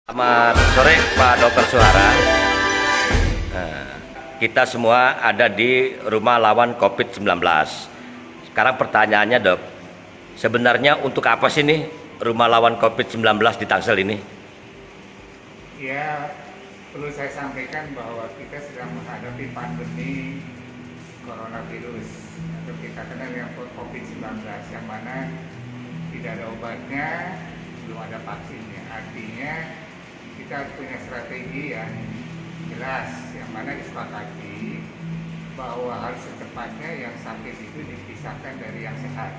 Selamat sore Pak Dr. Suhara. Kita semua ada di rumah lawan COVID-19. Sekarang pertanyaannya dok, sebenarnya untuk apa sih nih rumah lawan COVID-19 di Tangsel ini? Ya, perlu saya sampaikan bahwa kita sedang menghadapi pandemi coronavirus atau kita kenal dengan COVID-19 yang mana tidak ada obatnya, belum ada vaksinnya. Artinya kita harus punya strategi yang jelas, yang mana disepakati bahwa harus secepatnya yang sakit itu dipisahkan dari yang sehat.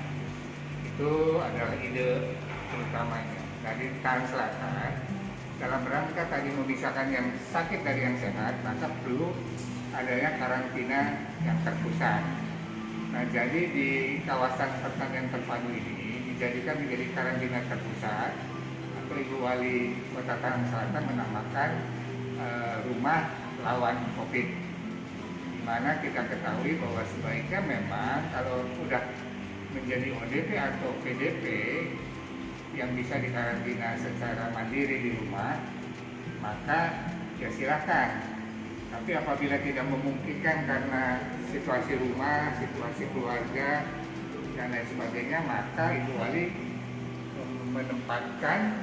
Itu adalah ide utamanya. Dari Tangsel Selatan, dalam rangka tadi memisahkan yang sakit dari yang sehat, maka perlu adanya karantina yang terpusat. Nah, jadi di kawasan pertanian terpadu ini dijadikan menjadi karantina terpusat, atau Ibu Wali Kota Tangsel Selatan menamakan rumah lawan COVID. Di mana kita ketahui bahwa sebaiknya memang kalau sudah menjadi ODP atau PDP yang bisa dikarantina secara mandiri di rumah, maka ya silakan. Tapi apabila tidak memungkinkan karena situasi rumah, situasi keluarga dan lain sebagainya, maka Ibu Wali menempatkan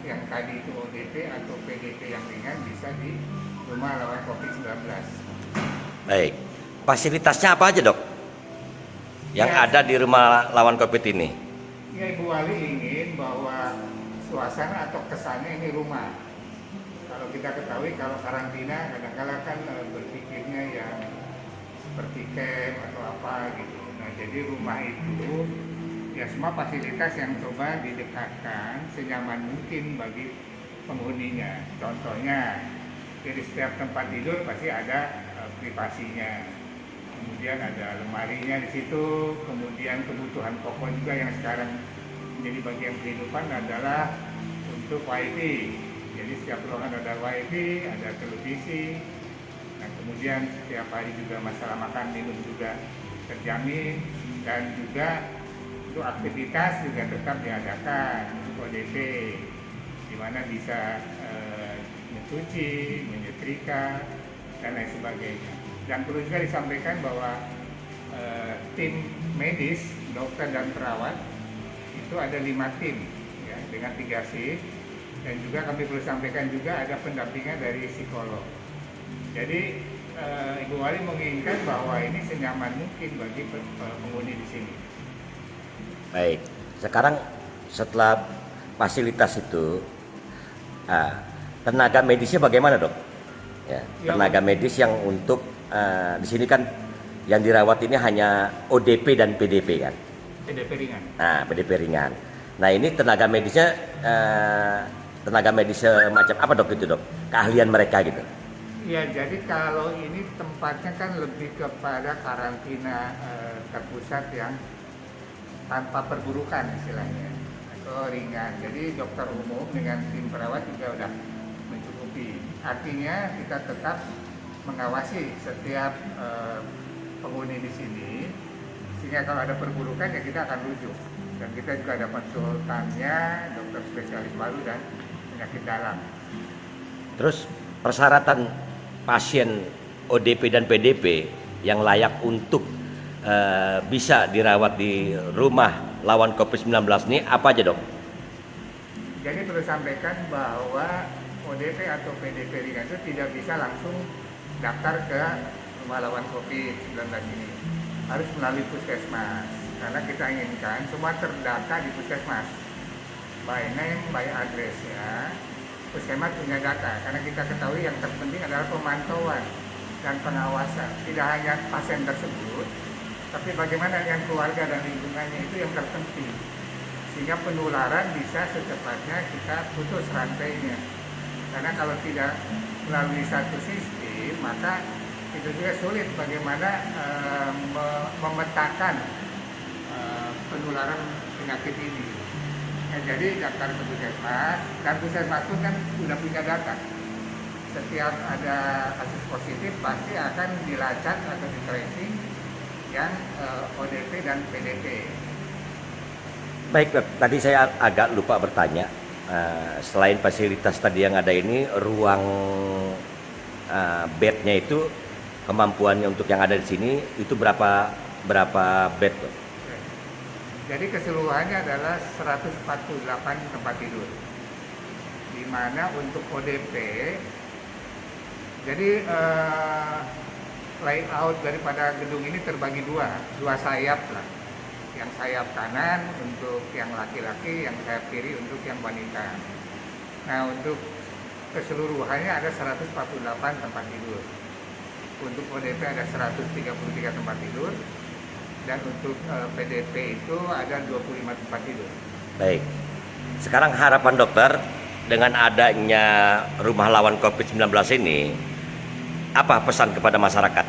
yang tadi itu ODP atau PDP yang ringan bisa di rumah lawan COVID-19. Baik, fasilitasnya apa aja dok yang ada di rumah lawan COVID ini? Ya, Ibu Wali ingin bahwa suasana atau kesannya ini rumah. Kalau kita ketahui kalau karantina kadang-kadang kan berpikirnya yang seperti camp atau apa gitu. Nah, jadi rumah itu ya semua fasilitas yang coba didekatkan senyaman mungkin bagi penghuninya. Contohnya, jadi setiap tempat tidur pasti ada privasinya. Kemudian ada lemarinya di situ, kemudian kebutuhan pokok juga yang sekarang menjadi bagian kehidupan adalah untuk wifi. Jadi setiap ruangan ada wifi, ada televisi. Nah, kemudian setiap hari juga masalah makan minum juga terjamin, dan juga untuk aktivitas juga tetap diadakan ODP, di mana bisa mencuci, menyetrika, dan lain sebagainya. Dan perlu juga disampaikan bahwa tim medis, dokter dan perawat itu ada 5 tim ya, dengan 3 shift, dan juga kami perlu sampaikan juga ada pendampingan dari psikolog. Jadi Ibu Wali menginginkan bahwa ini senyaman mungkin bagi penghuni di sini. Baik, sekarang setelah fasilitas itu, tenaga medisnya bagaimana dok? Ya, tenaga medis yang untuk di sini kan yang dirawat ini hanya ODP dan PDP kan? PDP ringan. Nah, PDP ringan. Nah, ini tenaga medisnya tenaga medis semacam apa dok itu dok? Keahlian mereka gitu? Ya, jadi kalau ini tempatnya kan lebih kepada karantina terpusat yang tanpa perburukan istilahnya, atau ringan. Jadi dokter umum dengan tim perawat juga udah mencukupi. Artinya kita tetap mengawasi setiap penghuni di sini, sehingga kalau ada perburukan ya kita akan rujuk. Dan kita juga ada konsultannya, dokter spesialis paru dan penyakit dalam. Terus persyaratan pasien ODP dan PDP yang layak untuk bisa dirawat di rumah lawan COVID-19 ini apa aja dok? Jadi perlu sampaikan bahwa ODP atau PDP ringan itu tidak bisa langsung daftar ke rumah lawan COVID-19 ini. Harus melalui puskesmas, karena kita inginkan semua terdata di puskesmas, by name, by address ya. Puskesmas punya data, karena kita ketahui yang terpenting adalah pemantauan dan pengawasan, tidak hanya pasien tersebut, tapi bagaimana dengan keluarga dan lingkungannya, itu yang terpenting. Sehingga penularan bisa secepatnya kita putus rantainya. Karena kalau tidak melalui satu sistem, maka itu juga sulit bagaimana memetakan penularan penyakit ini. Nah, jadi daftar ke puskesmas, dan puskesmas itu kan sudah punya data. Setiap ada kasus positif pasti akan dilacak atau di tracing yang ODP dan PDP. Baik dok, tadi saya agak lupa bertanya. Selain fasilitas tadi yang ada ini, ruang bednya itu kemampuannya untuk yang ada di sini itu berapa bed, Pak? Jadi keseluruhannya adalah 148 tempat tidur. Di mana untuk ODP, jadi layout daripada gedung ini terbagi dua sayap lah. Yang sayap kanan untuk yang laki-laki, yang sayap kiri untuk yang wanita. Nah, untuk keseluruhannya ada 148 tempat tidur. Untuk ODP ada 133 tempat tidur. Dan untuk PDP itu ada 25 tempat tidur. Baik. Sekarang harapan dokter dengan adanya rumah lawan COVID-19 ini, apa pesan kepada masyarakat?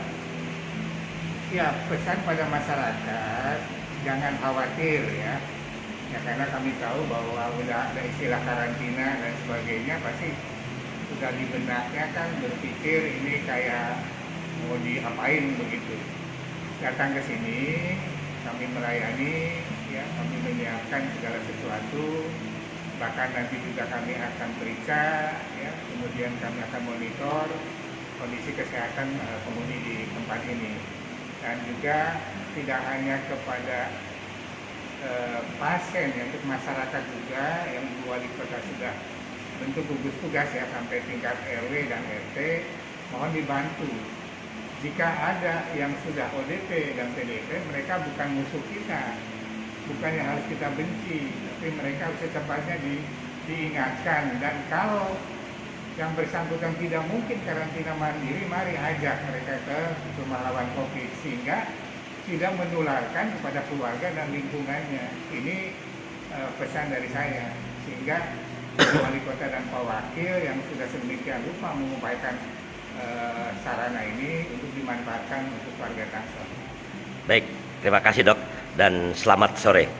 Ya, pesan pada masyarakat jangan khawatir ya. Ya karena kami tahu bahwa udah ada istilah karantina dan sebagainya, pasti sudah di benaknya kan berpikir ini kayak mau diapain begitu. Datang ke sini, kami melayani, ya kami menyiapkan segala sesuatu, bahkan nanti juga kami akan periksa, ya kemudian kami akan monitor kondisi kesehatan penghuni di tempat ini, dan juga tidak hanya kepada pasien, ya, untuk masyarakat juga yang wali kota sudah bentuk gugus tugas ya sampai tingkat RW dan RT, mohon dibantu. Jika ada yang sudah ODP dan PDP, mereka bukan musuh kita, bukan yang harus kita benci, tapi mereka secepatnya diingatkan. Dan kalau yang bersangkutan tidak mungkin karantina mandiri, mari ajak mereka ke rumah lawan COVID, sehingga tidak menularkan kepada keluarga dan lingkungannya. Ini pesan dari saya, sehingga wali kota dan Pak Wakil yang sudah sedemikian rupa mengupayakan sarana ini untuk dimanfaatkan untuk warga Tangsel. Baik, terima kasih dok dan selamat sore.